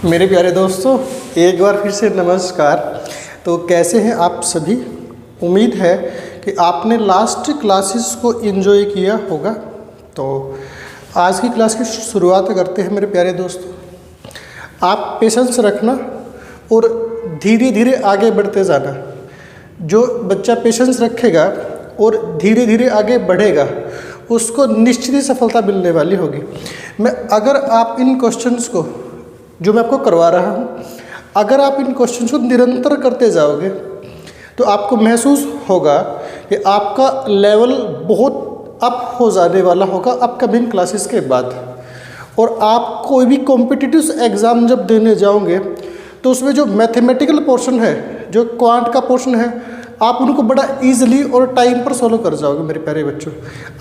मेरे प्यारे दोस्तों, एक बार फिर से नमस्कार। तो कैसे हैं आप सभी? उम्मीद है कि आपने लास्ट क्लासेस को एंजॉय किया होगा। तो आज की क्लास की शुरुआत करते हैं मेरे प्यारे दोस्तों। आप पेशेंस रखना और धीरे धीरे आगे बढ़ते जाना। जो बच्चा पेशेंस रखेगा और धीरे धीरे आगे बढ़ेगा उसको निश्चित ही सफलता मिलने वाली होगी। अगर आप इन क्वेश्चंस को जो मैं आपको करवा रहा हूँ, अगर आप इन क्वेश्चंस को निरंतर करते जाओगे तो आपको महसूस होगा कि आपका लेवल बहुत अप हो जाने वाला होगा अपकमिंग क्लासेस के बाद। और आप कोई भी कॉम्पिटिटिव एग्ज़ाम जब देने जाओगे तो उसमें जो मैथमेटिकल पोर्शन है, जो क्वांट का पोर्शन है, आप उनको बड़ा इजीली और टाइम पर सॉल्व कर जाओगे। मेरे प्यारे बच्चों,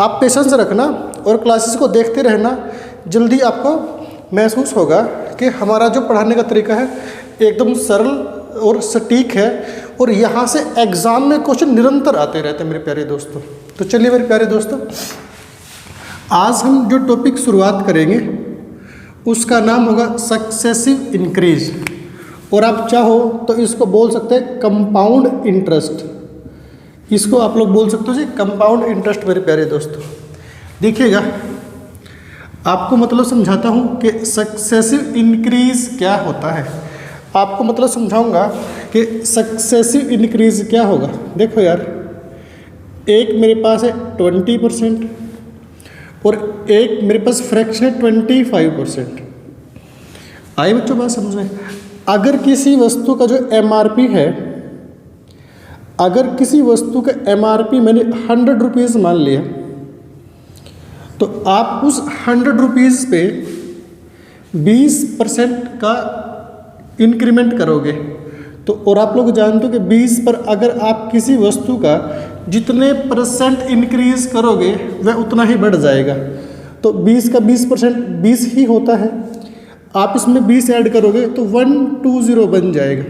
आप पेशेंस रखना और क्लासेस को देखते रहना। जल्दी आपको महसूस होगा कि हमारा जो पढ़ाने का तरीका है एकदम सरल और सटीक है और यहाँ से एग्ज़ाम में क्वेश्चन निरंतर आते रहते हैं मेरे प्यारे दोस्तों। तो चलिए मेरे प्यारे दोस्तों, आज हम जो टॉपिक शुरुआत करेंगे उसका नाम होगा सक्सेसिव इंक्रीज, और आप चाहो तो इसको बोल सकते हैं कंपाउंड इंटरेस्ट। इसको आप लोग बोल सकते हो जी कंपाउंड इंटरेस्ट। मेरे प्यारे दोस्तों देखिएगा, आपको मतलब समझाता हूँ कि सक्सेसिव इंक्रीज क्या होता है। आपको मतलब समझाऊंगा कि सक्सेसिव इंक्रीज क्या होगा। देखो यार, एक मेरे पास है 20% और एक मेरे पास फ्रैक्शन है 25%। आइए बच्चों बात समझ में। अगर किसी वस्तु का जो MRP है, अगर किसी वस्तु का MRP मैंने 100 रुपीज़ मान लिया, तो आप उस 100 रुपीज़ पे 20% का इंक्रीमेंट करोगे। तो और आप लोग जानते हो कि 20 पर अगर आप किसी वस्तु का जितने परसेंट इंक्रीज करोगे वह उतना ही बढ़ जाएगा। तो 20 का 20% 20 ही होता है। आप इसमें 20 ऐड करोगे तो 120 बन जाएगा।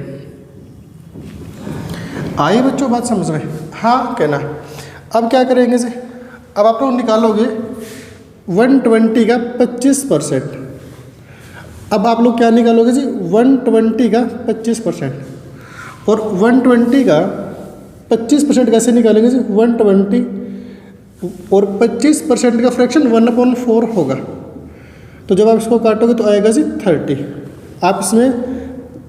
आइए बच्चों बात समझ में, हाँ कहना। अब क्या करेंगे जी, अब आप लोग निकालोगे 120 का 25%। अब आप लोग क्या निकालोगे जी, 120 का 25%। और 120 का 25% कैसे निकालेंगे जी, 120 और 25% का फ्रैक्शन 1/4 होगा। तो जब आप इसको काटोगे तो आएगा जी 30। आप इसमें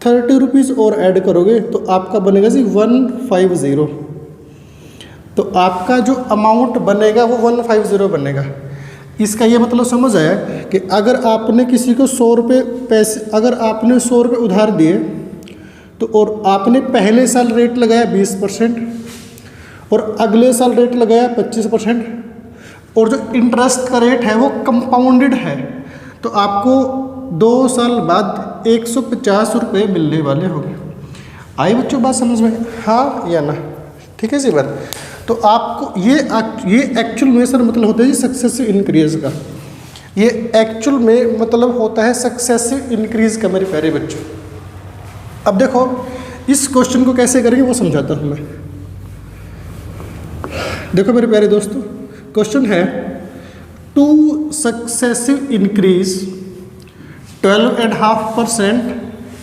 30 रुपीज़ और ऐड करोगे तो आपका बनेगा जी 150। तो आपका जो अमाउंट बनेगा वो 150 बनेगा। इसका ये मतलब समझ आया कि अगर आपने किसी को 100 रुपये पैसे, अगर आपने 100 रुपये उधार दिए तो और आपने पहले साल रेट लगाया 20% और अगले साल रेट लगाया 25%, और जो इंटरेस्ट का रेट है वो कंपाउंडेड है, तो आपको 2 साल बाद 150 रुपये मिलने वाले होंगे। आई बच्चों बात समझ में, हाँ या ना? ठीक है जी बात। तो आपको ये एक्चुअल में सर मतलब होता है जी सक्सेसिव इंक्रीज का। ये एक्चुअल में मतलब होता है सक्सेसिव इंक्रीज का मेरे प्यारे बच्चों। अब देखो इस क्वेश्चन को कैसे करेंगे वो समझाता हूँ मैं। देखो मेरे प्यारे दोस्तों, क्वेश्चन है टू सक्सेसिव इंक्रीज 12.5%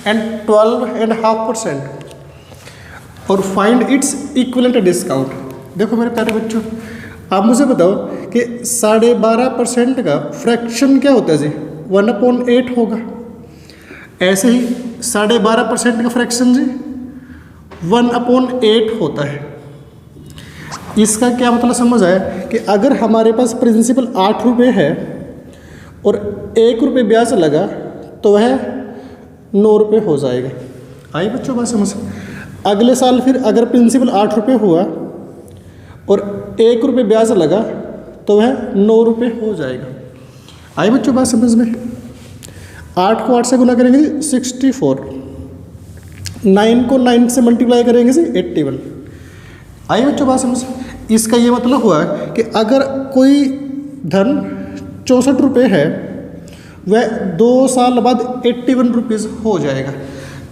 एंड 12.5% और फाइंड इट्स इक्विवेलेंट डिस्काउंट। देखो मेरे प्यारे बच्चों, आप मुझे बताओ कि 12.5% का फ्रैक्शन क्या होता है जी, 1/8 होगा। ऐसे ही 12.5% का फ्रैक्शन जी 1/8 होता है। इसका क्या मतलब समझ आया कि अगर हमारे पास प्रिंसिपल 8 रुपये है और 1 रुपये ब्याज लगा तो वह 9 रुपये हो जाएगा। आई बच्चों बात समझ। अगले साल फिर अगर प्रिंसिपल 8 रुपये हुआ और 1 रुपये ब्याज लगा तो वह 9 रुपये हो जाएगा। आई बच्चों बात समझ में। 8 को 8 से गुना करेंगे जी 64, 9 को 9 से मल्टीप्लाई करेंगे जी 81। आई बच्चों बात समझ। इसका ये मतलब हुआ कि अगर कोई धन 64 रुपये है वह 2 साल बाद 81 रुपीज़ हो जाएगा।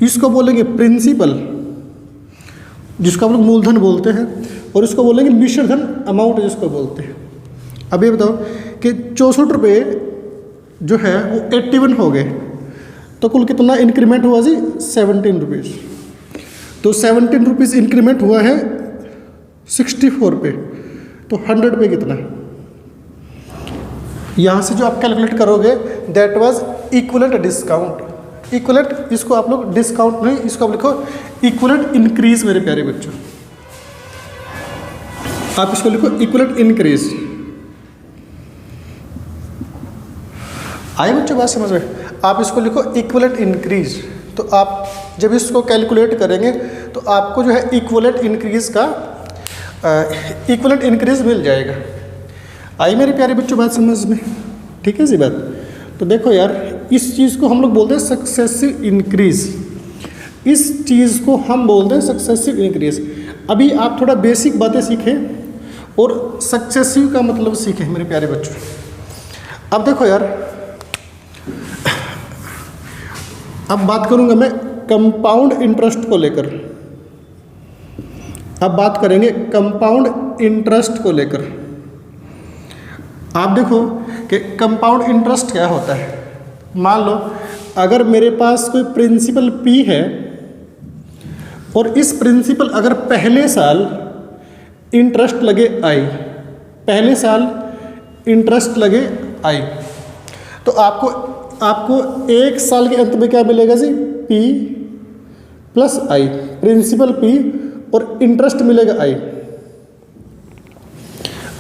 इसको बोलेंगे प्रिंसिपल, जिसको हम लोग मूलधन बोलते हैं, और इसको बोलेंगे मिश्र धन अमाउंट जिसको बोलते हैं। अब ये बताओ कि 64 रुपये जो है वो 81 हो गए, तो कुल कितना इंक्रीमेंट हुआ जी? 17 रुपीज़। तो 17 रुपीज़ इंक्रीमेंट हुआ है 64 पे, तो 100 पे कितना? यहाँ से जो आप कैलकुलेट करोगे that was equivalent discount. Equivalent इसको आप लोग डिस्काउंट नहीं, इसको आप लिखो इक्विवेलेंट इंक्रीज मेरे प्यारे बच्चों। आप इसको लिखो इक्विवेलेंट इंक्रीज। आए बच्चों बात समझ में? आप इसको लिखो इक्विवेलेंट इंक्रीज। तो आप जब इसको कैलकुलेट करेंगे तो आपको जो है इक्विवेलेंट इंक्रीज का इक्विवेलेंट इंक्रीज मिल जाएगा। आई मेरे प्यारे बच्चों बात समझ में? ठीक है जी बात। तो देखो यार, इस चीज़ को हम लोग बोलते हैं सक्सेसिव इंक्रीज। इस चीज़ को हम बोलते हैं सक्सेसिव इंक्रीज। अभी आप थोड़ा बेसिक बातें सीखें और सक्सेसिव का मतलब सीखें मेरे प्यारे बच्चों। अब देखो यार, अब बात करूंगा मैं कंपाउंड इंटरेस्ट को लेकर। अब बात करेंगे कंपाउंड इंटरेस्ट को लेकर। आप देखो कि कंपाउंड इंटरेस्ट क्या होता है। मान लो अगर मेरे पास कोई प्रिंसिपल P है और इस प्रिंसिपल अगर पहले साल इंटरेस्ट लगे I, पहले साल इंटरेस्ट लगे I, तो आपको एक साल के अंत में क्या मिलेगा जी? P plus I, principal P और इंटरेस्ट मिलेगा I।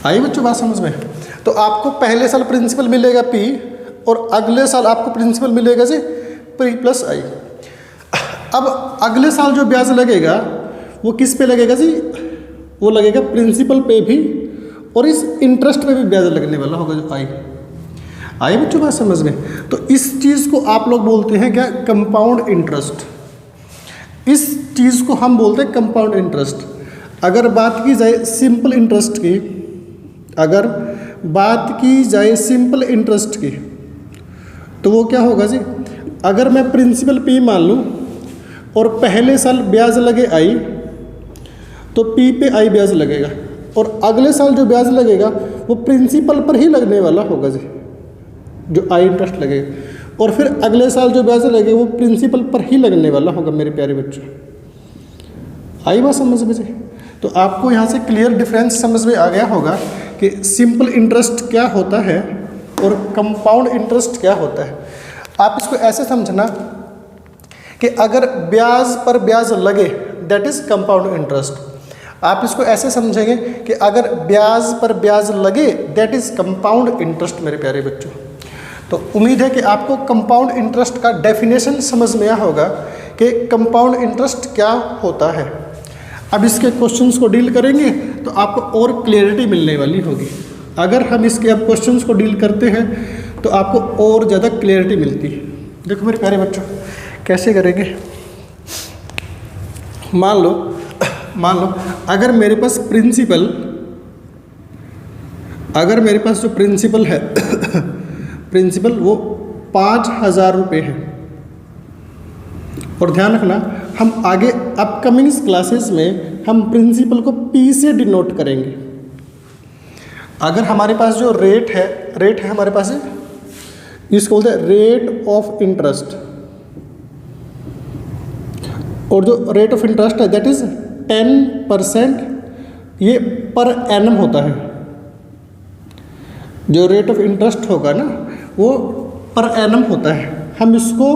आई बच्चों बात समझ में? तो आपको पहले साल प्रिंसिपल मिलेगा P और अगले साल आपको प्रिंसिपल मिलेगा जी P प्लस I। अब अगले साल जो ब्याज लगेगा वो किस पे लगेगा जी? वो लगेगा प्रिंसिपल पे भी और इस इंटरेस्ट पे भी ब्याज लगने वाला होगा जो I। आई बच्चों बात समझ में? तो इस चीज़ को आप लोग बोलते हैं क्या? Compound interest. इस चीज़ को हम बोलते हैं कंपाउंड इंटरेस्ट। अगर बात की जाए सिंपल इंटरेस्ट की, अगर बात की जाए सिंपल इंटरेस्ट की, तो वो क्या होगा जी? अगर मैं प्रिंसिपल P मान लूँ और पहले साल ब्याज लगे I, तो P पे I ब्याज लगेगा और अगले साल जो ब्याज लगेगा वो प्रिंसिपल पर ही लगने वाला होगा जी, जो I इंटरेस्ट लगेगा। और फिर अगले साल जो ब्याज लगेगा वो प्रिंसिपल पर ही लगने वाला होगा मेरे प्यारे बच्चों। आई बात समझ में जी? तो आपको यहाँ से क्लियर डिफरेंस समझ में आ गया होगा कि सिंपल इंटरेस्ट क्या होता है और कंपाउंड इंटरेस्ट क्या होता है। आप इसको ऐसे समझना कि अगर ब्याज पर ब्याज लगे दैट इज़ कंपाउंड इंटरेस्ट। आप इसको ऐसे समझेंगे कि अगर ब्याज पर ब्याज लगे दैट इज़ कंपाउंड इंटरेस्ट मेरे प्यारे बच्चों। तो उम्मीद है कि आपको कंपाउंड इंटरेस्ट का डेफिनेशन समझ में आया होगा कि कंपाउंड इंटरेस्ट क्या होता है। अब इसके क्वेश्चंस को डील करेंगे तो आपको और क्लियरिटी मिलने वाली होगी। अगर हम इसके अब क्वेश्चंस को डील करते हैं तो आपको और ज़्यादा क्लियरिटी मिलती है। देखो मेरे प्यारे बच्चों कैसे करेंगे। मान लो अगर मेरे पास जो प्रिंसिपल है प्रिंसिपल वो 5,000 रुपये है। और ध्यान रखना, हम आगे अपकमिंग क्लासेस में हम प्रिंसिपल को P से डिनोट करेंगे। अगर हमारे पास जो रेट है हमारे पास है, इसको बोलते हैं रेट ऑफ इंटरेस्ट। और जो रेट ऑफ इंटरेस्ट है दैट इज 10%, ये पर एनम होता है। जो रेट ऑफ इंटरेस्ट होगा ना वो पर एनम होता है। हम इसको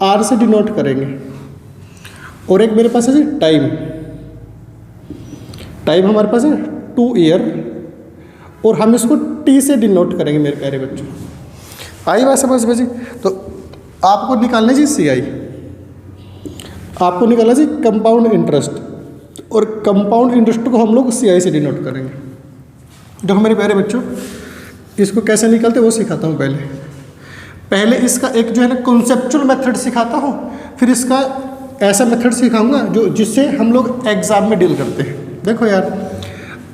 R से डिनोट करेंगे। और एक मेरे पास है जी टाइम हमारे पास है 2 ईयर और हम इसको T से डिनोट करेंगे मेरे प्यारे बच्चों। आई बात समझ में जी? तो आपको निकालना जी CI, आपको निकालना जी कंपाउंड इंटरेस्ट और कंपाउंड इंटरेस्ट को हम लोग CI से डिनोट करेंगे। देखो मेरे प्यारे बच्चों इसको कैसे निकालते वो सिखाता हूँ। पहले इसका एक जो है ना कॉन्सेप्चुअल मेथड सिखाता हूँ, फिर इसका ऐसा मेथड सिखाऊंगा जो जिससे हम लोग एग्जाम में डील करते हैं। देखो यार,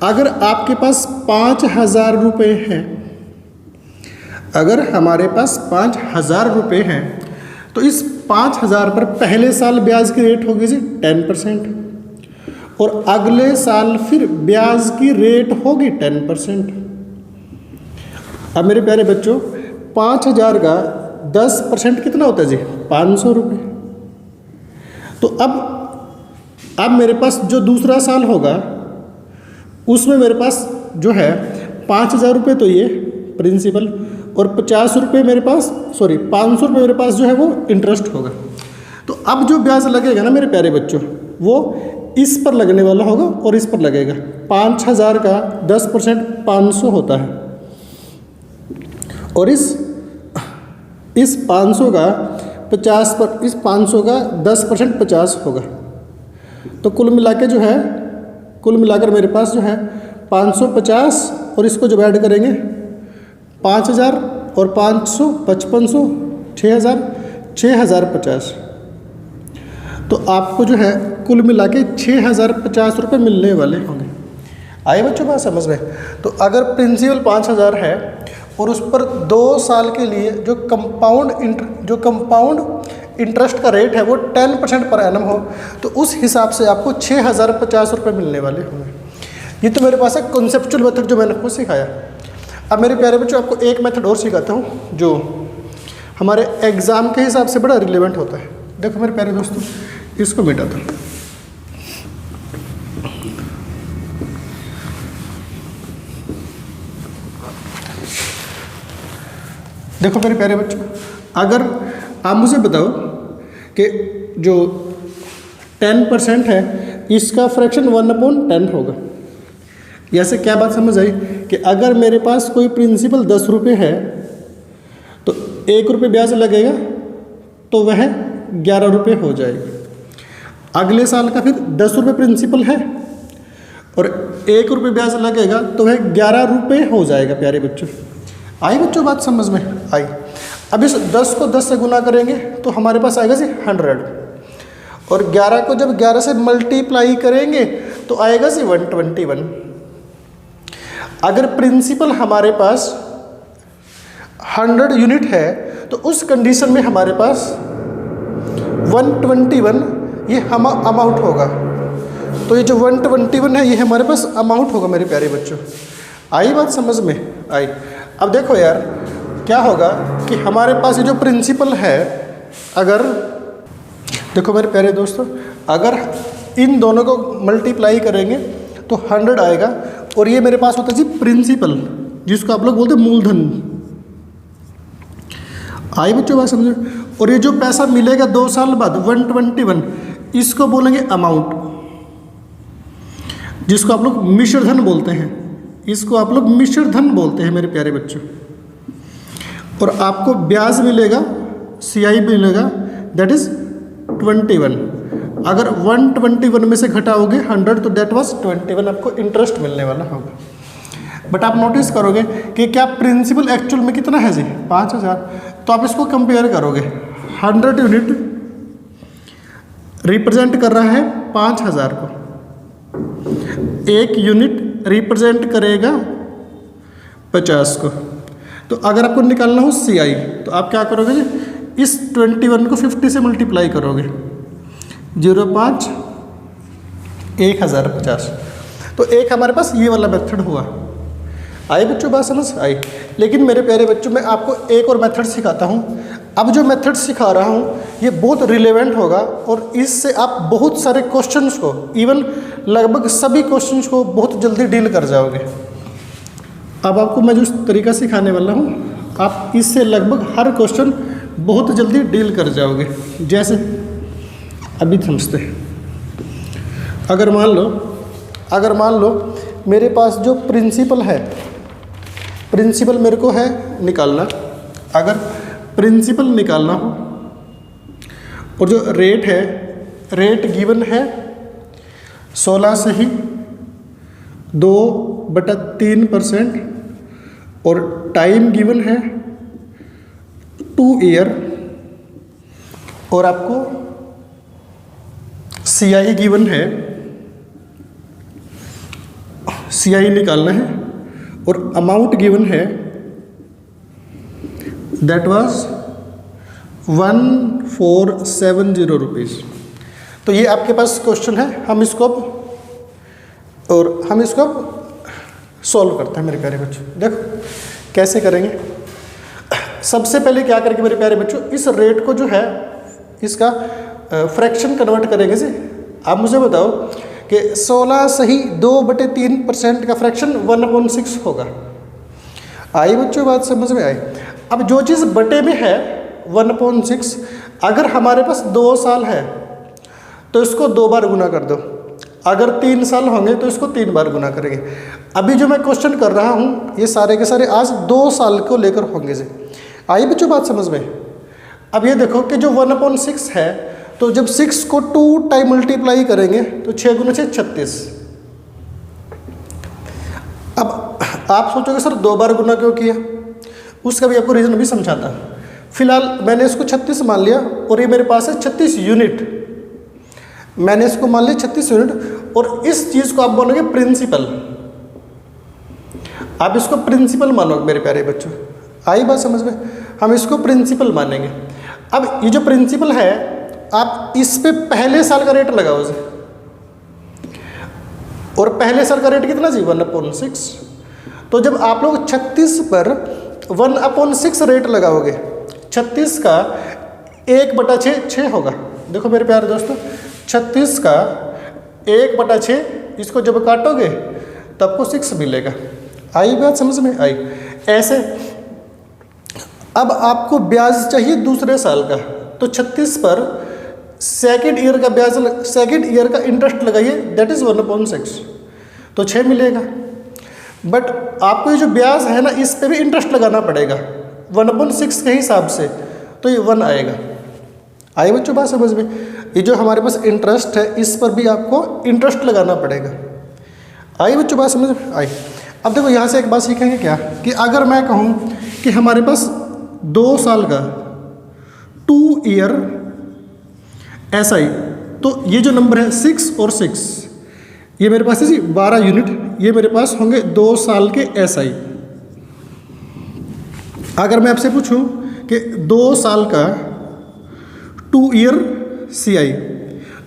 अगर आपके पास 5,000 रुपये हैं, अगर हमारे पास 5,000 रुपये हैं तो इस 5,000 पर पहले साल ब्याज की रेट होगी जी 10% और अगले साल फिर ब्याज की रेट होगी 10%। अब मेरे प्यारे बच्चों 5,000 का 10% कितना होता है जी? 500 रुपये। तो अब मेरे पास जो दूसरा साल होगा उसमें मेरे पास जो है 5,000 रुपये तो ये प्रिंसिपल और 50 रुपये मेरे पास 500 रुपये मेरे पास जो है वो इंटरेस्ट होगा। तो अब जो ब्याज लगेगा ना मेरे प्यारे बच्चों, वो इस पर लगने वाला होगा और इस पर लगेगा। 5,000 का 10% 500 होता है और इस 500 का 50 पर, इस 500 का 10% 50 होगा। तो कुल मिलाकर मेरे पास जो है 550 और इसको जब ऐड करेंगे 5,000 और 500 5500 6,050। तो आपको जो है कुल मिला के 6,050 रुपये मिलने वाले होंगे। आए बच्चों बात समझ में? तो अगर प्रिंसिपल 5,000 है और उस पर 2 साल के लिए जो कंपाउंड इंटरेस्ट का रेट है वो 10% पर एनम हो, तो उस हिसाब से आपको 6,050 रुपये मिलने वाले होंगे। ये तो मेरे पास है कॉन्सेप्चुअल मेथड जो मैंने आपको सिखाया। अब मेरे प्यारे बच्चों आपको एक मेथड और सिखाता हूँ जो हमारे एग्ज़ाम के हिसाब से बड़ा रिलेवेंट होता है। देखो मेरे प्यारे दोस्तों, इसको मिटाता हूँ। देखो मेरे प्यारे बच्चों, अगर आप मुझे बताओ कि जो 10% है इसका फ्रैक्शन 1/10 होगा। ऐसे क्या बात समझ आई कि अगर मेरे पास कोई प्रिंसिपल 10 रुपये है तो 1 रुपये ब्याज लगेगा तो वह 11 रुपये हो जाएगा। अगले साल का फिर 10 रुपये प्रिंसिपल है और 1 रुपये ब्याज लगेगा तो वह 11 रुपये हो जाएगा। प्यारे बच्चों, आई बच्चों बात समझ में आई? अब इस 10 को 10 से गुना करेंगे तो हमारे पास आएगा जी 100 और 11 को जब 11 से मल्टीप्लाई करेंगे तो आएगा जी 121। अगर प्रिंसिपल हमारे पास 100 यूनिट है तो उस कंडीशन में हमारे पास 121 ये हम अमाउंट होगा। तो ये जो 121 है ये हमारे पास अमाउंट होगा मेरे प्यारे बच्चों। आई बात समझ में आई? अब देखो यार क्या होगा कि हमारे पास ये जो प्रिंसिपल है, अगर देखो मेरे प्यारे दोस्तों, अगर इन दोनों को मल्टीप्लाई करेंगे तो 100 आएगा और ये मेरे पास होता है जी प्रिंसिपल, जिसको आप लोग बोलते हैं मूलधन। आई बच्चों बात समझो? और ये जो पैसा मिलेगा 2 साल बाद 121, इसको बोलेंगे अमाउंट, जिसको आप लोग मिश्र धन बोलते हैं। इसको आप लोग मिश्र धन बोलते हैं मेरे प्यारे बच्चों। और आपको ब्याज मिलेगा, CI मिलेगा, दैट इज 21। अगर 121 में से घटाओगे 100 तो दैट वाज 21 आपको इंटरेस्ट मिलने वाला होगा। बट आप नोटिस करोगे कि क्या प्रिंसिपल एक्चुअल में कितना है जी? 5,000। तो आप इसको कंपेयर करोगे, 100 यूनिट रिप्रेजेंट कर रहा है 5,000 को, 1 यूनिट रिप्रेजेंट करेगा 50 को। तो अगर आपको निकालना हो CI तो आप क्या करोगे जी? इस 21 को 50 से मल्टीप्लाई करोगे, 0.5 1050। तो एक हमारे पास ये वाला मेथड हुआ। आई बच्चों बात समझ आई? लेकिन मेरे प्यारे बच्चों मैं आपको एक और मेथड सिखाता हूँ। अब जो मेथड सिखा रहा हूँ ये बहुत रिलेवेंट होगा और इससे आप बहुत सारे क्वेश्चंस को, इवन लगभग सभी क्वेश्चंस को बहुत जल्दी डील कर जाओगे। अब आपको मैं जो तरीका सिखाने वाला हूँ, आप इससे लगभग हर क्वेश्चन बहुत जल्दी डील कर जाओगे। जैसे अभी समझते हैं, अगर मान लो मेरे पास जो प्रिंसिपल है, प्रिंसिपल मेरे को है निकालना। अगर प्रिंसिपल निकालना हो और जो रेट है, रेट गिवन है 16 से ही 2/3% और टाइम गिवन है 2 ईयर और आपको CI गिवन है, CI निकालना है और अमाउंट गिवन है दैट वाज 1470 रुपीज़। तो ये आपके पास क्वेश्चन है, हम इसको सॉल्व करते हैं मेरे प्यारे बच्चों। देखो कैसे करेंगे। सबसे पहले क्या करेंगे मेरे प्यारे बच्चों, इस रेट को जो है इसका फ्रैक्शन कन्वर्ट करेंगे जी। आप मुझे बताओ कि 16 सही 2/3% का फ्रैक्शन 1/6 होगा। आई बच्चों बात समझ में आई। अब जो चीज़ बटे में है 1/6, अगर हमारे पास 2 साल है तो इसको 2 बार गुना कर दो, अगर 3 साल होंगे तो इसको 3 बार गुना करेंगे। अभी जो मैं क्वेश्चन कर रहा हूँ ये सारे के सारे आज 2 साल को लेकर होंगे जी। आई बच्चों बात समझ में। अब ये देखो कि जो 1/6 है, तो जब 6 को 2 टाइम मल्टीप्लाई करेंगे तो 6 गुना 6 36। अब आप सोचोगे सर 2 बार गुना क्यों किया, उसका भी आपको रीज़न भी समझाता। फिलहाल मैंने इसको 36 मान लिया और ये मेरे पास है 36 यूनिट। मैंने इसको मान लिया 36 यूनिट और इस चीज़ को आप बोलोगे प्रिंसिपल। आप इसको प्रिंसिपल मानोगे मेरे प्यारे बच्चों। आई बात समझ में, हम इसको प्रिंसिपल मानेंगे। अब ये जो प्रिंसिपल है आप इस पे पहले साल का रेट लगाओ जी, और पहले साल का रेट कितना जी 1/6। तो जब आप लोग 36 पर 1/6 रेट लगाओगे, 36 का 1/6 होगा। देखो मेरे प्यारे दोस्तों, 36 का 1/6 इसको जब काटोगे तब आपको 6 मिलेगा। आई बात समझ में आई। ऐसे अब आपको ब्याज चाहिए दूसरे साल का, तो 36 पर सेकेंड ईयर का ब्याज, सेकेंड ईयर का इंटरेस्ट लगाइए, दैट इज़ 1/6, तो 6 मिलेगा। बट आपको ये जो ब्याज है ना इस पे भी इंटरेस्ट लगाना पड़ेगा 1/6 के हिसाब से, तो ये 1 आएगा। आई बच्चों बात समझ में। ये जो हमारे पास इंटरेस्ट है इस पर भी आपको इंटरेस्ट लगाना पड़ेगा। आई बच्चों बात समझ में आई। अब देखो यहाँ से एक बात सीखेंगे क्या, कि अगर मैं कहूँ कि हमारे पास 2 साल का 2 ईयर SI, तो ये जो नंबर है 6 और 6, ये मेरे पास है जी 12 यूनिट, ये मेरे पास होंगे 2 साल के SI। अगर मैं आपसे पूछूं कि 2 साल का 2 ईयर CI,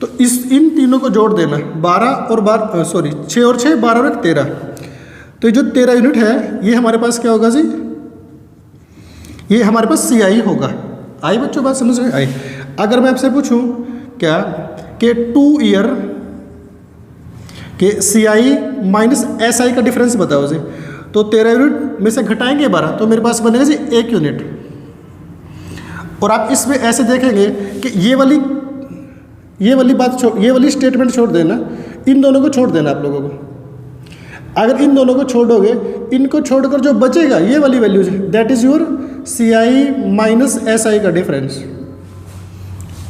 तो इन तीनों को जोड़ देना, 12 और 6 और 6 12 और 13, तो ये जो 13 यूनिट है ये हमारे पास क्या होगा जी, ये हमारे पास CI होगा। आई बच्चों बात समझ में आई। अगर मैं आपसे पूछूं क्या कि 2 ईयर के CI माइनस SI का डिफरेंस बताओ जी, तो 13 यूनिट में से घटाएंगे 12, तो मेरे पास बनेगा जी 1 यूनिट। और आप इसमें ऐसे देखेंगे कि ये वाली बात ये वाली स्टेटमेंट छोड़ देना, इन दोनों को छोड़ देना आप लोगों को। अगर इन दोनों को छोड़ोगे, इनको छोड़कर जो बचेगा ये वाली वैल्यूज है, that is your CI minus SI का डिफरेंस।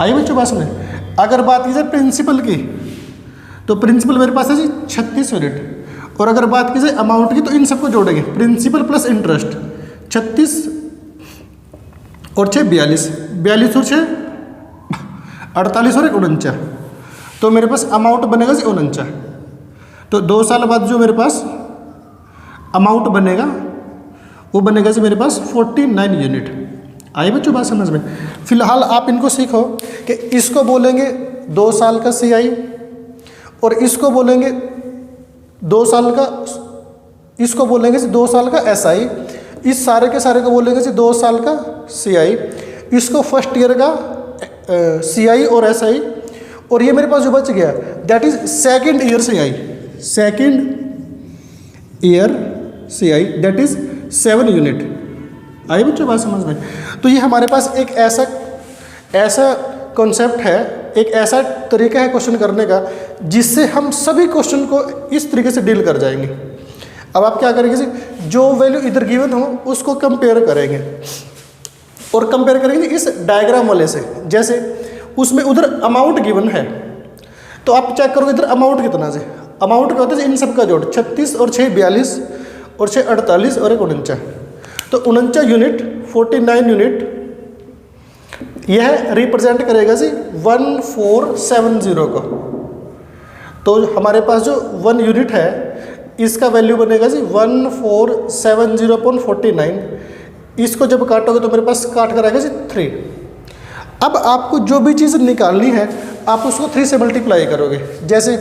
आई बच्चों बात समझ। अगर बात की जाए प्रिंसिपल की, तो प्रिंसिपल मेरे पास है जी 36 यूनिट, और अगर बात की जाए अमाउंट की तो इन सबको जोड़ेंगे, प्रिंसिपल प्लस इंटरेस्ट 36 और 6 42, 42 और 6 48 और 1 49, तो मेरे पास अमाउंट बनेगा जी 49। तो 2 साल बाद जो मेरे पास अमाउंट बनेगा वो बनेगा जी मेरे पास 49 यूनिट। आई बच्चों बात समझ में। फिलहाल आप इनको सीखो कि इसको बोलेंगे 2 साल का CI, और इसको बोलेंगे 2 साल का, इसको बोलेंगे 2 साल का SI, इस सारे के सारे को बोलेंगे 2 साल का CI, इसको फर्स्ट ईयर का CI और SI, और ये मेरे पास जो बच गया that is second year CI, second year CI that is 7 unit. आई बच्चों बात समझ में। तो ये हमारे पास एक ऐसा कॉन्सेप्ट है, एक ऐसा तरीका है क्वेश्चन करने का जिससे हम सभी क्वेश्चन को इस तरीके से डील कर जाएंगे। अब आप क्या करेंगे जी, जो वैल्यू इधर गिवन हो उसको कंपेयर करेंगे, और कंपेयर करेंगे इस डायग्राम वाले से। जैसे उसमें उधर अमाउंट गिवन है, तो आप चेक करोगे इधर अमाउंट कितना है। अमाउंट क्या होता है, इन सब का जोड़ 36 और 6 42 और 6 48 और 1 49, तो 49 यूनिट 49 यूनिट यह रिप्रेजेंट करेगा जी 1470 को। तो हमारे पास जो 1 यूनिट है इसका वैल्यू बनेगा जी 1470.49। इसको जब काटोगे तो मेरे पास काट कर आएगा जी 3। अब आपको जो भी चीज़ निकालनी है आप उसको 3 से मल्टीप्लाई करोगे। जैसे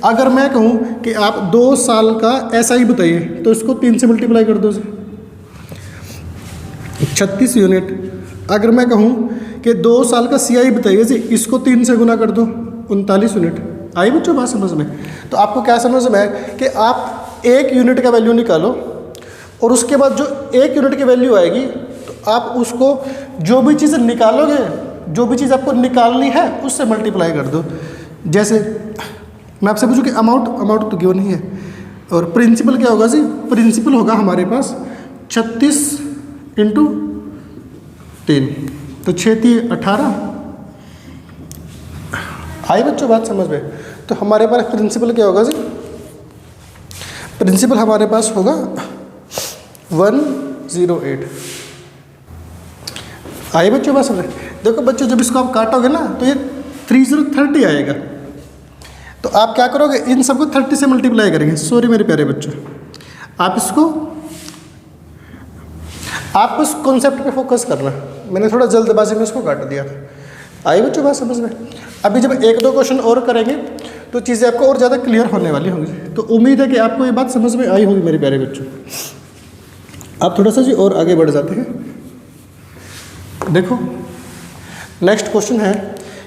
अगर मैं कहूँ कि आप 2 साल का SI बताइए, तो इसको 3 से मल्टीप्लाई कर दो जी। 36 यूनिट। अगर मैं कहूँ कि 2 साल का CI बताइए जी, इसको 3 से गुना कर दो, 39 यूनिट। आई बच्चों बात समझ में? तो आपको क्या समझ में है कि आप 1 यूनिट का वैल्यू निकालो और उसके बाद जो 1 यूनिट की वैल्यू आएगी तो आप उसको जो भी चीज़ निकालोगे, जो भी चीज़ आपको निकालनी है उससे मल्टीप्लाई कर दो। जैसे मैं आपसे पूछूँ कि अमाउंट तो गिवन नहीं है, और प्रिंसिपल क्या होगा जी? प्रिंसिपल होगा हमारे पास 36 इंटू 3, तो 6 18। आई बच्चों बात समझ में? तो हमारे पास प्रिंसिपल क्या होगा जी? प्रिंसिपल हमारे पास होगा 108। आई बच्चों बात समझ? देखो बच्चों, जब इसको आप काटोगे ना तो ये 3030 आएगा। तो आप क्या करोगे, इन सबको 30 से मल्टीप्लाई करेंगे। सॉरी मेरे प्यारे बच्चों, आप उस कॉन्सेप्ट पे फोकस करना। मैंने थोड़ा जल्दबाजी में इसको काट दिया था। आई बच्चों बात समझ में? अभी जब 1-2 क्वेश्चन और करेंगे तो चीज़ें आपको और ज़्यादा क्लियर होने वाली होंगी। तो उम्मीद है कि आपको ये बात समझ में आई होगी मेरे प्यारे बच्चों। आप थोड़ा सा जी और आगे बढ़ जाते हैं। देखो नेक्स्ट क्वेश्चन है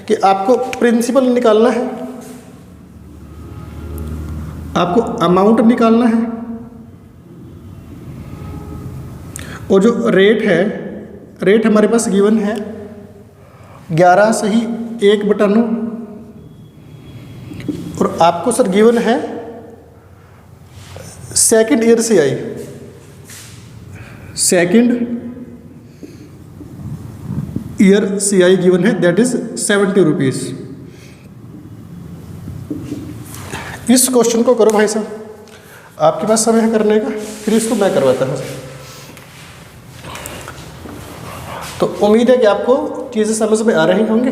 कि आपको प्रिंसिपल निकालना है, आपको अमाउंट निकालना है, और जो रेट हमारे पास गिवन है 11 सही 1/9, और आपको सर गिवन है second year CI, second year CI given है, दैट इज 70 रुपीज़। इस क्वेश्चन को करो भाई साहब, आपके पास समय है करने का, फिर इसको मैं करवाता हूँ। तो उम्मीद है कि आपको चीज़ें समझ में आ रही होंगी।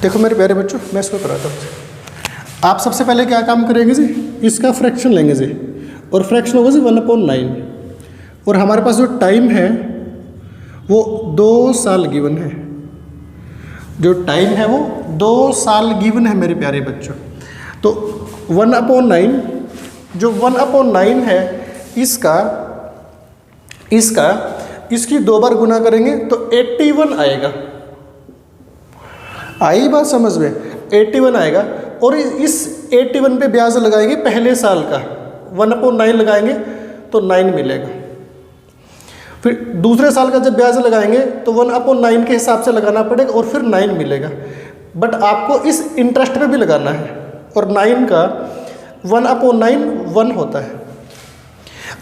देखो मेरे प्यारे बच्चों, मैं इसको कराता हूँ। आप सबसे पहले क्या काम करेंगे जी? इसका फ्रैक्शन लेंगे जी, और फ्रैक्शन होगा जी 1/9, और हमारे पास जो टाइम है वो 2 साल गिवन है। जो टाइम है वो 2 साल गिवन है मेरे प्यारे बच्चों। तो 1/9, जो 1/9 है इसकी 2 बार गुना करेंगे तो 81 आएगा। आई बात समझ में? 81 आएगा, और इस 81 पे ब्याज लगाएंगे पहले साल का, 1/9 लगाएंगे तो 9 मिलेगा। फिर दूसरे साल का जब ब्याज लगाएंगे तो 1/9 के हिसाब से लगाना पड़ेगा और फिर 9 मिलेगा। बट आपको इस इंटरेस्ट पे भी लगाना है, और 9 का 1/9 1 होता है।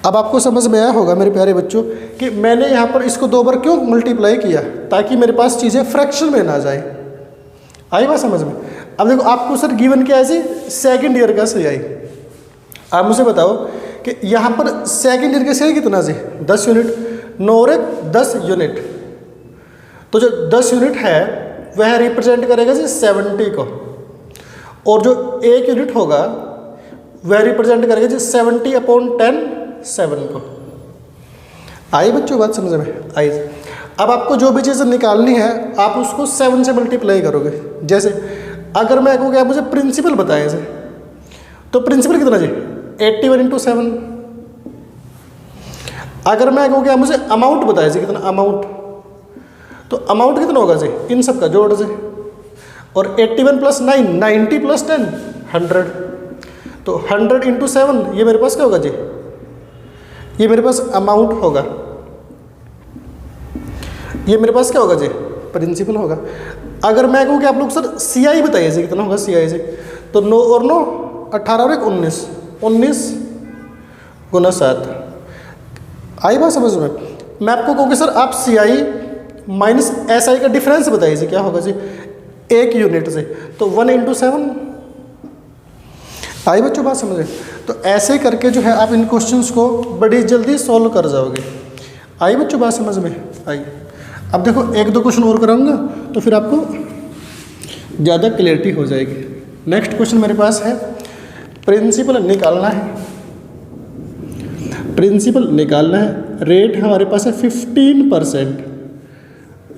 अब आपको समझ में आया होगा मेरे प्यारे बच्चों कि मैंने यहाँ पर इसको 2 बार क्यों मल्टीप्लाई किया, ताकि मेरे पास चीज़ें फ्रैक्शन में ना जाए। आई बात समझ में? अब देखो आपको सर गिवन क्या है जी? सेकंड ईयर का CI। आप मुझे बताओ कि यहाँ पर सेकंड ईयर का CI कितना जी? 10 यूनिट, 9 और 1 10 यूनिट। तो जो 10 यूनिट है वह रिप्रेजेंट करेगा जी 70 को, और जो 1 यूनिट होगा वह रिप्रेजेंट करेगा जी 70/10 7 को। आई बच्चों बात समझ में? आई। अब आपको जो भी चीज़ निकालनी है आप उसको 7 से मल्टीप्लाई करोगे। जैसे अगर मैं कहूँ कि आप मुझे प्रिंसिपल बताएं से, तो प्रिंसिपल कितना जी? 81 × 7। अगर मैं कहूँ कि आप मुझे अमाउंट बताएं जी, कितना अमाउंट, तो अमाउंट कितना होगा जी? इन सब का जोड़ से, और 81 + 9 90 + 10 100, तो 100 × 7 ये मेरे पास क्या होगा जी? ये मेरे पास अमाउंट होगा। ये मेरे पास क्या होगा जी? प्रिंसिपल होगा। अगर मैं कहूँ कि आप लोग सर CI बताइए जी, कितना होगा CI जी? तो 9 और 9 18 और 1 19, 19 × 7। आई बात समझ में? मैं आपको कहूँ कि सर आप CI माइनस SI का डिफरेंस बताइए जी, क्या होगा जी? 1 यूनिट से, तो 1 × 7। आई बच्चों बात समझे? तो ऐसे करके जो है आप इन क्वेश्चंस को बड़ी जल्दी सॉल्व कर जाओगे। आई बच्चों बात समझ में? आई। अब देखो 1-2 क्वेश्चन और कराऊंगा तो फिर आपको ज़्यादा क्लियरिटी हो जाएगी। नेक्स्ट क्वेश्चन मेरे पास है, प्रिंसिपल निकालना है। प्रिंसिपल निकालना है, रेट हमारे पास है 15%,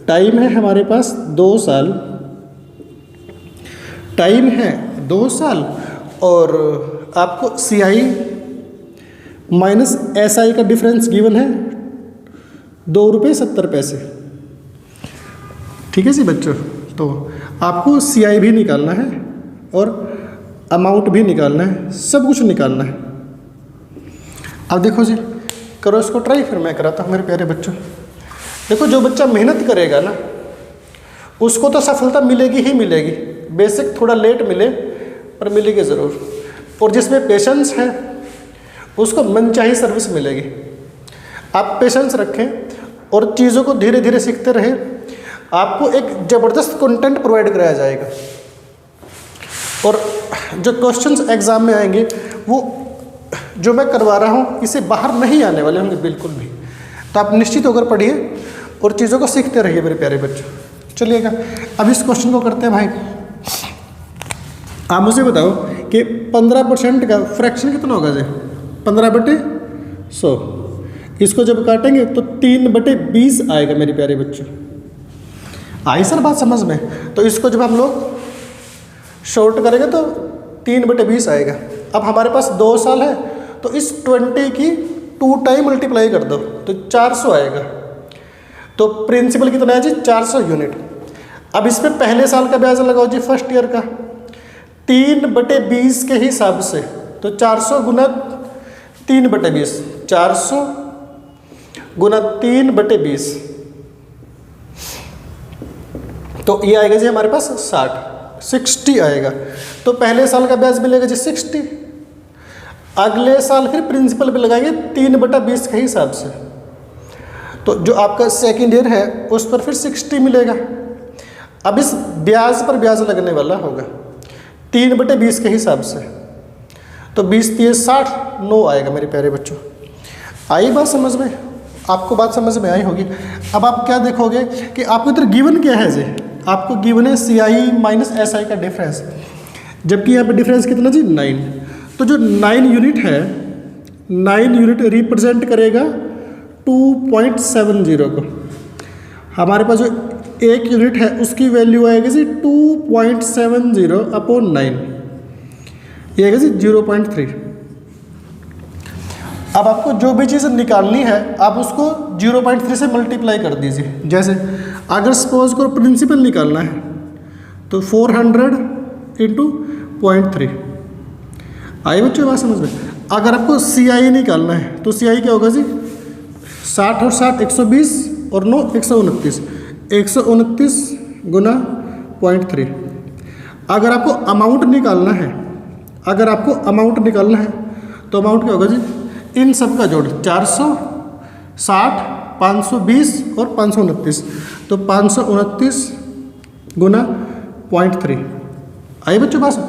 टाइम है हमारे पास 2 साल, टाइम है 2 साल, और आपको CI माइनस SI का डिफरेंस गिवन है 2 रुपये 70 पैसे। ठीक है जी बच्चों, तो आपको CI भी निकालना है और अमाउंट भी निकालना है, सब कुछ निकालना है। अब देखो जी, करो इसको ट्राई, फिर मैं कराता हूँ मेरे प्यारे बच्चों। देखो, जो बच्चा मेहनत करेगा ना उसको तो सफलता मिलेगी ही मिलेगी, बेशक थोड़ा लेट मिले पर मिलेगी ज़रूर। और जिसमें पेशेंस है उसको मनचाही सर्विस मिलेगी। आप पेशेंस रखें और चीज़ों को धीरे धीरे सीखते रहें, आपको एक ज़बरदस्त कंटेंट प्रोवाइड कराया जाएगा। और जो क्वेश्चंस एग्ज़ाम में आएंगे वो जो मैं करवा रहा हूँ इससे बाहर नहीं आने वाले होंगे बिल्कुल भी। तो आप निश्चित होकर पढ़िए और चीज़ों को सीखते रहिए मेरे प्यारे बच्चों। चलिएगा, अब इस क्वेश्चन को करते हैं भाई। आप मुझे बताओ कि 15% का फ्रैक्शन कितना होगा जी? 15/100। इसको जब काटेंगे तो 3/20 आएगा मेरे प्यारे बच्चों। आई सर बात समझ में? तो इसको जब हम लोग शॉर्ट करेंगे तो 3/20 आएगा। अब हमारे पास 2 साल है तो इस 20 की 2 टाइम मल्टीप्लाई कर दो तो 400 आएगा। तो प्रिंसिपल कितना है जी? 400 यूनिट। अब इसमें पहले साल का ब्याज लगाओ जी, फर्स्ट ईयर का 3/20 के हिसाब से। तो 400 गुना 3/20, 400 गुना 3/20, तो ये आएगा जी हमारे पास 60 आएगा। तो पहले साल का ब्याज मिलेगा जी 60। अगले साल फिर प्रिंसिपल पे लगाएंगे 3/20 के हिसाब से। तो जो आपका सेकेंड ईयर है उस पर फिर 60 मिलेगा। अब इस ब्याज पर ब्याज लगने वाला होगा 3/20 के हिसाब से। तो 20 × 60, 9 आएगा मेरे प्यारे बच्चों। आई बात समझ में? आपको बात समझ में आई होगी। अब आप क्या देखोगे कि आपको इधर गिवन क्या है जी? आपको गिवन है CI माइनस SI का डिफरेंस, जबकि यहाँ पे डिफरेंस कितना जी? 9। तो जो 9 यूनिट है, 9 यूनिट रिप्रेजेंट करेगा 2.70 को। हमारे पास जो 1 यूनिट है उसकी वैल्यू आएगी जी 2.70/9, ये आएगा जी 0.3। अब आपको जो भी चीज़ निकालनी है आप उसको 0.3 से मल्टीप्लाई कर दीजिए। जैसे अगर सपोज को प्रिंसिपल निकालना है तो 400 × 0.3। आइए बच्चों बात समझ में? अगर आपको CI निकालना है तो CI क्या होगा जी? 60 और 60 120 और 9 129, 129 गुना 0.3। अगर आपको अमाउंट निकालना है, तो अमाउंट क्या होगा जी? इन सब का जोड़ 400, 60, 520 और 529, तो 529 गुना 0.3। आइए बच्चों पास।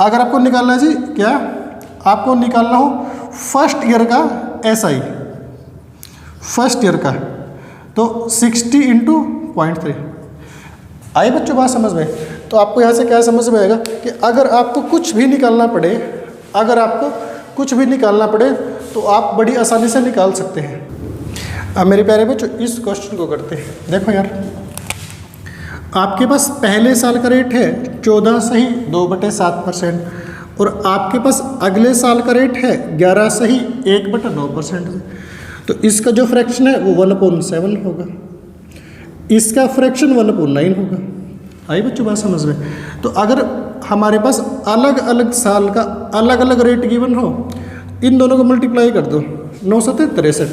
अगर आपको निकालना है जी क्या? आपको निकालना हो फर्स्ट ईयर का SI, फर्स्ट ईयर का, तो 60 × 0.3। आइए बच्चों बात समझ में? तो आपको यहाँ से क्या समझ में आएगा कि अगर आपको कुछ भी निकालना पड़े, तो आप बड़ी आसानी से निकाल सकते हैं। अब मेरे प्यारे बच्चों इस क्वेश्चन को करते हैं। देखो यार, आपके पास पहले साल का रेट है 14 सही 2/7% और आपके पास अगले साल का रेट है 11 सही 1/9%। तो इसका जो फ्रैक्शन है वो 1/7 होगा, इसका फ्रैक्शन 1/9 होगा। आई बच्चों बात समझ में? तो अगर हमारे पास अलग अलग साल का अलग अलग रेट गिवन हो, इन दोनों को मल्टीप्लाई कर दो, 9 × 7 = 63,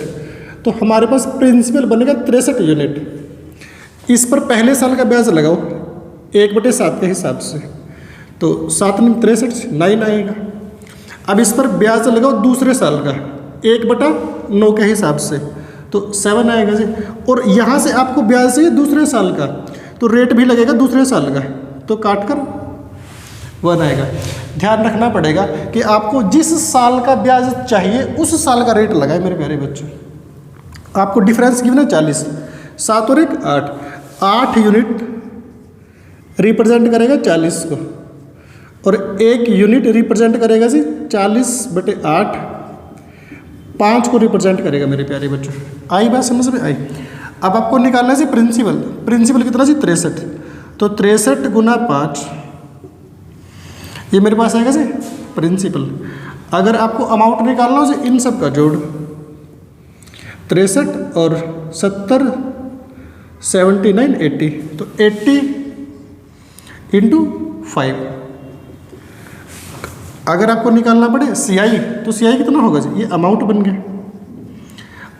तो हमारे पास प्रिंसिपल बनेगा 63 यूनिट। इस पर पहले साल का ब्याज लगाओ 1/7 के हिसाब से, तो 7 × 63 9 आएगा। अब इस पर ब्याज लगाओ दूसरे साल का 1/9 के हिसाब से, तो 7 आएगा जी। और यहाँ से आपको ब्याज चाहिए दूसरे साल का, तो रेट भी लगेगा दूसरे साल का, तो काट कर 1 आएगा। ध्यान रखना पड़ेगा कि आपको जिस साल का ब्याज चाहिए उस साल का रेट लगाए मेरे प्यारे बच्चों। आपको डिफरेंस गिवन है 40, 7 और 1 8 यूनिट रिप्रेजेंट करेगा 40 को, और 1 यूनिट रिप्रेजेंट करेगा जी 40/8, 5 को रिप्रेजेंट करेगा मेरे प्यारे बच्चों। आई बात समझ में आई? अब आपको निकालना है जी प्रिंसिपल कितना जी? 63, तो 63 गुना 5, ये मेरे पास आएगा जी प्रिंसिपल। अगर आपको अमाउंट निकालना हो तो इन सब का जोड़ 63 और 70 79 80, तो 80 इंटू 5। अगर आपको निकालना पड़े CI तो CI कितना होगा जी, ये अमाउंट बन गया।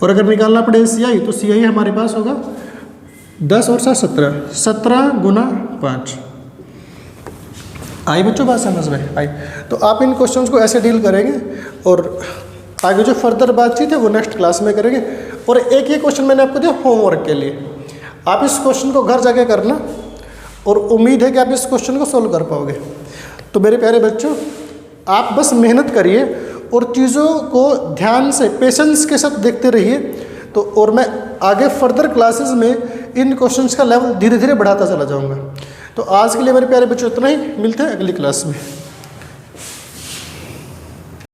और अगर निकालना पड़े CI तो CI हमारे पास होगा 10 और 7 17, 17 गुना 5। आई बच्चों बात समझ में आई? तो आप इन क्वेश्चंस को ऐसे डील करेंगे और आगे जो फर्दर बातचीत है वो नेक्स्ट क्लास में करेंगे। और एक ये क्वेश्चन मैंने आपको दिया होमवर्क के लिए, आप इस क्वेश्चन को घर जाके करना और उम्मीद है कि आप इस क्वेश्चन को सोल्व कर पाओगे। तो मेरे प्यारे बच्चों, आप बस मेहनत करिए और चीज़ों को ध्यान से पेशेंस के साथ देखते रहिए। तो और मैं आगे फर्दर क्लासेस में इन क्वेश्चंस का लेवल धीरे धीरे बढ़ाता चला जाऊंगा। तो आज के लिए मेरे प्यारे बच्चों इतना ही, मिलते हैं अगली क्लास में।